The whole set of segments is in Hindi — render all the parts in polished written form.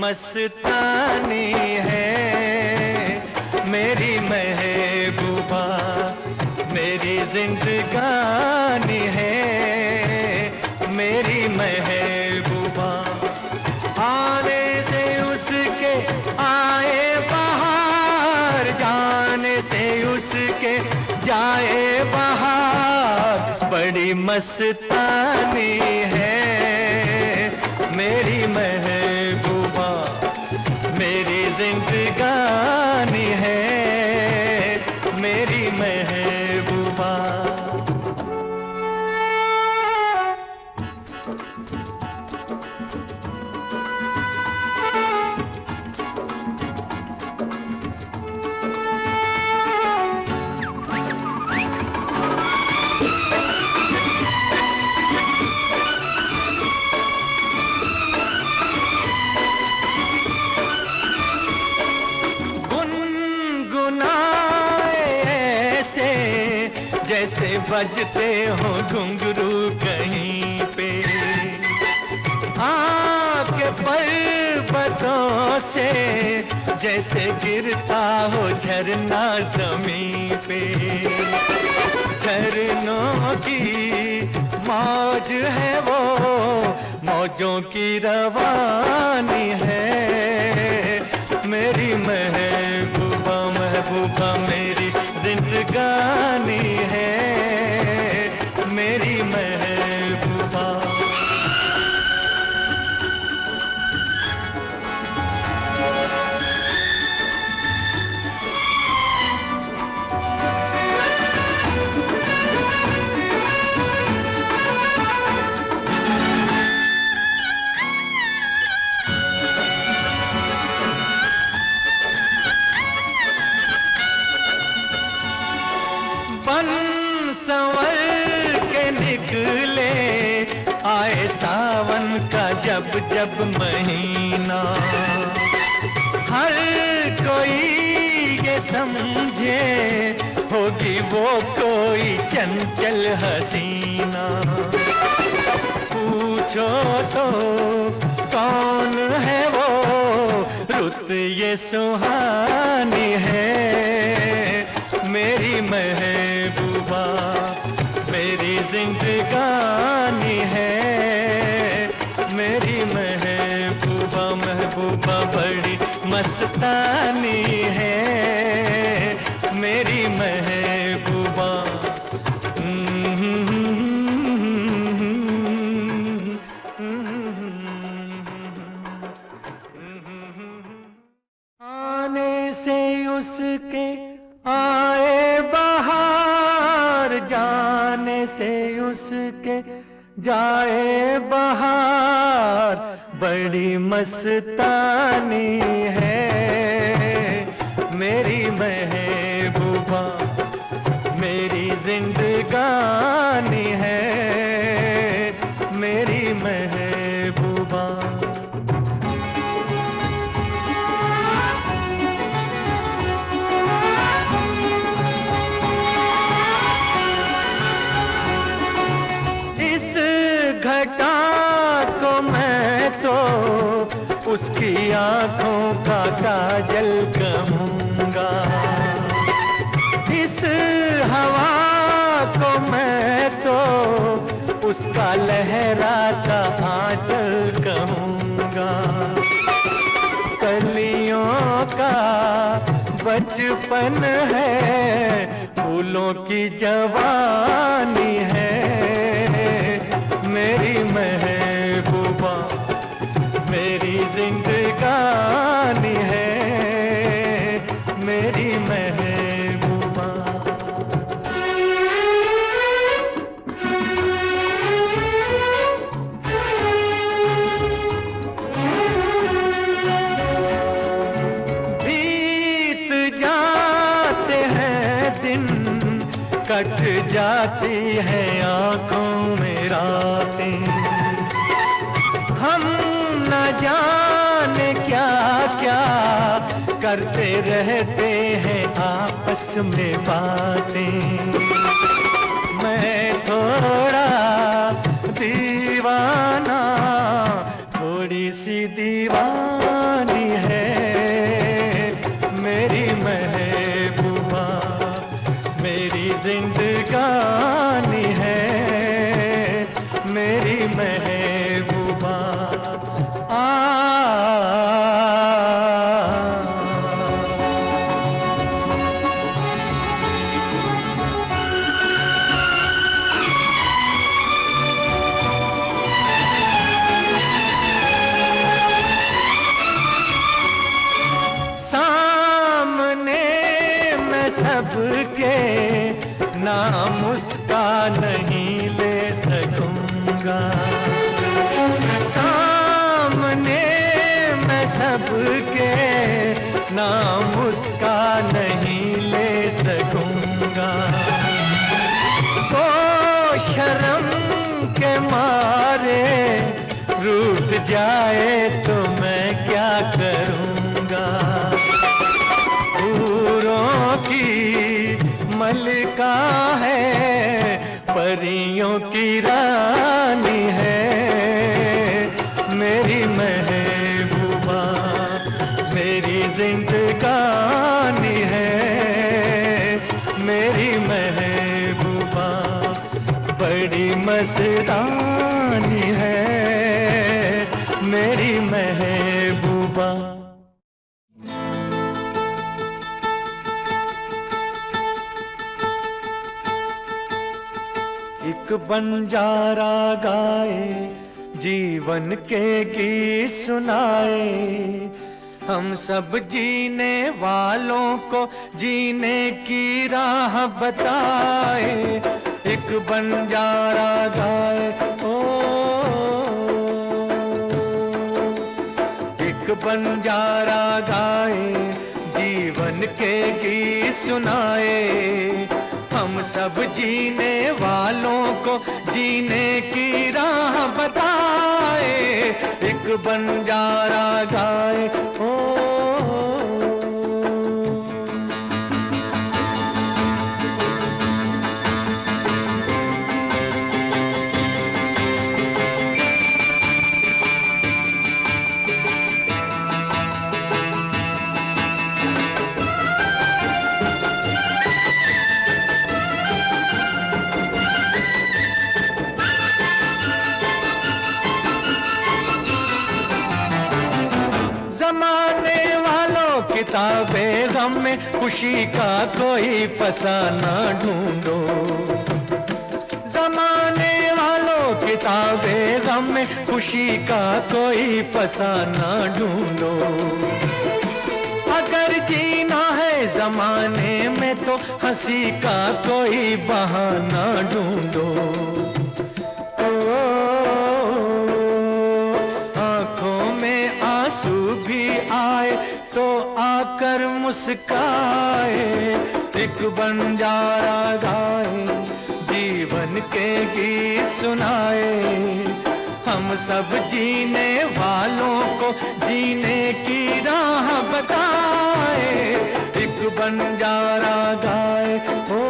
मस्तानी है मेरी महबूबा, मेरी जिंदगानी है मेरी महबूबा। आने से उसके आए बहार, जाने से उसके जाए बहार, बड़ी मस्तानी है मेरी महबूबा, मेरी जिंदगानी है मेरी महबूबा। जैसे बजते हो घुंघरू कहीं पे, आपके पर्वतों से जैसे गिरता हो झरना ज़मीन पे। झरनों की मौज है वो, मौजों की रवानी है मेरी महबूबा, महबूबा मेरी जिंदगानी है मेरी महबूबा। बन संवर के निकले आए सावन का जब जब महीना, हर कोई ये समझे होगी वो कोई चंचल हसीना। पूछो तो कौन है वो रुत ये सुहानी है मेरी महबूबा, मेरी जिंदगानी है मेरी महबूबा, महबूबा बड़ी मस्तानी है मेरी महबूबा। आने से उसके आए बहार, जाने से उसके जाए बहार, बड़ी मस्तानी है मेरी महबूबा, मेरी जिंदगानी है मेरी महबूबा। घटा को मैं तो उसकी आंखों का काजल कहूँगा, इस हवा को मैं तो उसका लहराता आंचल कहूँगा। कलियों का बचपन है, फूलों की जवानी है मेरी महबूबा, मेरी जिंदगानी है मेरी महबूबा। बीत जाते हैं दिन, कट जाती है आंखों में रातें, हम न जाने क्या क्या करते रहते हैं आपस में बातें। मैं थोड़ा दीवाना, थोड़ी सी दीवानी सबके, नाम उसका नहीं ले सकूंगा। सामने मैं सबके, नाम उसका नहीं ले सकूंगा। वो शर्म के मारे रूठ जाए तो मैं क्या करूंगा। हूरों की मलिका है, परियों की रानी है, मेरी महबूबा मेरी जिंदगानी है, मेरी महबूबा बड़ी मस्तानी है, मेरी महबूबा। एक बंजारा गाए, जीवन के गीत सुनाए, हम सब जीने वालों को जीने की राह बताए। एक बंजारा गाए, ओ एक बंजारा गाए, जीवन के गीत सुनाए, हम सब जीने वालों को जीने की राह बताए। एक बंजारा गाए, ओ जमाने वालों किताबें गम में खुशी का कोई फसाना ढूंढो। जमाने वालों किताबें गम में खुशी का कोई फसाना ढूंढो। अगर जीना है जमाने में तो हंसी का कोई बहाना ढूंढो। भी आए तो आकर मुस्काए। एक बंजारा गाए, जीवन के गीत सुनाए, हम सब जीने वालों को जीने की राह बताए। एक बंजारा गाए, ओ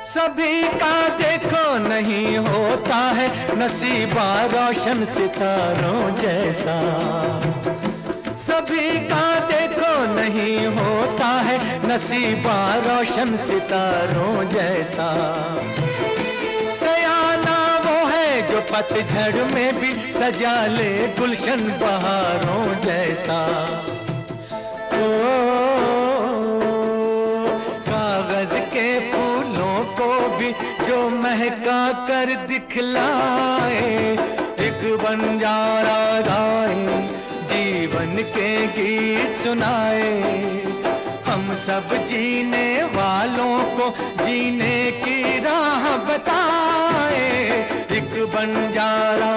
सभी का देखो नहीं होता है नसीबा रोशन सितारों जैसा। सभी का देखो नहीं होता है नसीबा रोशन सितारों जैसा। सयाना वो है जो पतझड़ में भी सजा ले गुलशन बहारों जैसा। कागज के फूलों को भी जो महका कर दिखलाए। एक बंजारा गाए, जीवन के गीत सुनाए, हम सब जीने वालों को जीने की राह बताए। एक बंजारा